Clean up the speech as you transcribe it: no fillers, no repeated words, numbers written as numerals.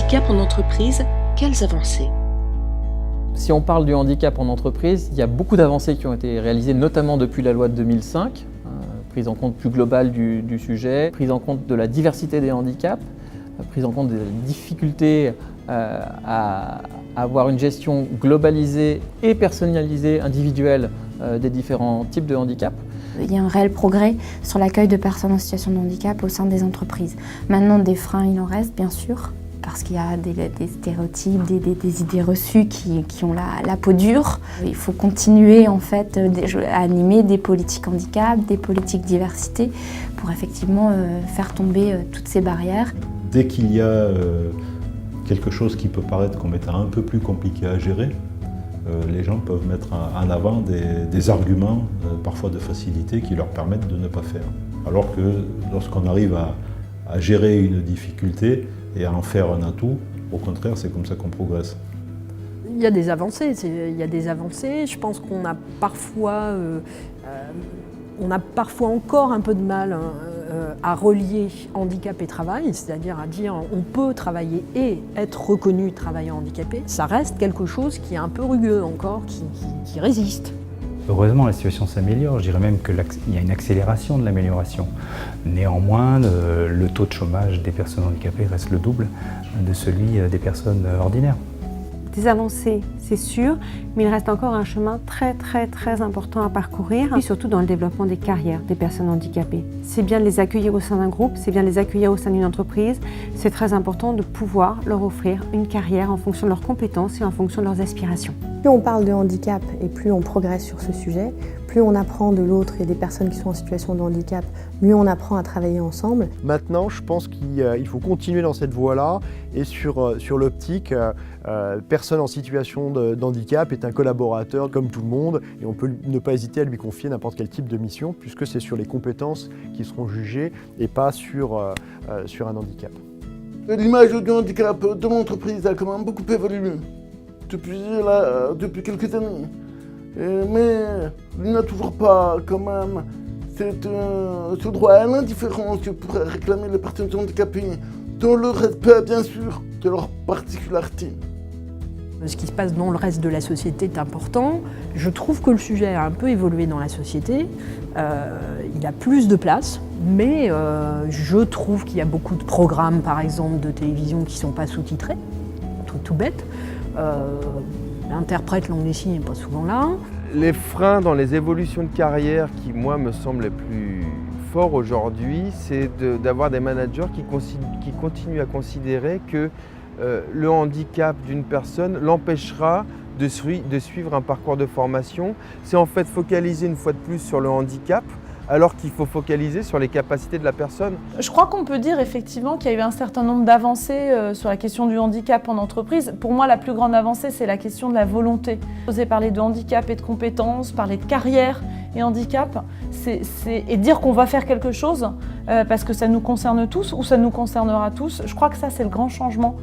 handicap en entreprise, quelles avancées? Si on parle du handicap en entreprise, il y a beaucoup d'avancées qui ont été réalisées, notamment depuis la loi de 2005, prise en compte plus globale du sujet, prise en compte de la diversité des handicaps, prise en compte des difficultés à avoir une gestion globalisée et personnalisée, individuelle des différents types de handicaps. Il y a un réel progrès sur l'accueil de personnes en situation de handicap au sein des entreprises. Maintenant, des freins, il en reste, bien sûr, parce qu'il y a des stéréotypes, des idées reçues qui ont la peau dure. Il faut continuer en fait à animer des politiques handicap, des politiques diversité pour effectivement faire tomber toutes ces barrières. Dès qu'il y a quelque chose qui peut paraître comme étant un peu plus compliqué à gérer, les gens peuvent mettre en avant des arguments, parfois de facilité, qui leur permettent de ne pas faire. Alors que lorsqu'on arrive à gérer une difficulté et à en faire un atout, au contraire, c'est comme ça qu'on progresse. Il y a des avancées, Je pense qu'on a parfois encore un peu de mal à relier handicap et travail, c'est-à-dire à dire on peut travailler et être reconnu travailleur handicapé. Ça reste quelque chose qui est un peu rugueux encore, qui résiste. Heureusement, la situation s'améliore. Je dirais même qu'il y a une accélération de l'amélioration. Néanmoins, le taux de chômage des personnes handicapées reste le double de celui des personnes ordinaires. Des avancées, c'est sûr, mais il reste encore un chemin très important à parcourir, et surtout dans le développement des carrières des personnes handicapées. C'est bien de les accueillir au sein d'un groupe, c'est bien de les accueillir au sein d'une entreprise. C'est très important de pouvoir leur offrir une carrière en fonction de leurs compétences et en fonction de leurs aspirations. Plus on parle de handicap et plus on progresse sur ce sujet, plus on apprend de l'autre et des personnes qui sont en situation de handicap, mieux on apprend à travailler ensemble. Maintenant, je pense qu'il faut continuer dans cette voie-là et sur l'optique, personne en situation de handicap est un collaborateur comme tout le monde et on peut ne pas hésiter à lui confier n'importe quel type de mission puisque c'est sur les compétences qui seront jugées et pas sur un handicap. L'image du handicap de l'entreprise a quand même beaucoup évolué depuis quelques années. Mais il n'a toujours pas quand même ce droit à l'indifférence que pourraient réclamer les personnes handicapées dans le respect bien sûr de leurs particularités. Ce qui se passe dans le reste de la société est important. Je trouve que le sujet a un peu évolué dans la société. Il a plus de place, mais je trouve qu'il y a beaucoup de programmes, par exemple, de télévision qui ne sont pas sous-titrés. Un truc tout bête. L'interprète langue des signes n'est pas souvent là. Les freins dans les évolutions de carrière qui, moi, me semblent les plus forts aujourd'hui, c'est d'avoir des managers qui continuent à considérer que le handicap d'une personne l'empêchera de suivre un parcours de formation. C'est en fait focaliser une fois de plus sur le handicap, alors qu'il faut focaliser sur les capacités de la personne. Je crois qu'on peut dire effectivement qu'il y a eu un certain nombre d'avancées sur la question du handicap en entreprise. Pour moi, la plus grande avancée, c'est la question de la volonté. Oser parler de handicap et de compétences, parler de carrière et handicap, et dire qu'on va faire quelque chose parce que ça nous concerne tous ou ça nous concernera tous. Je crois que ça, c'est le grand changement.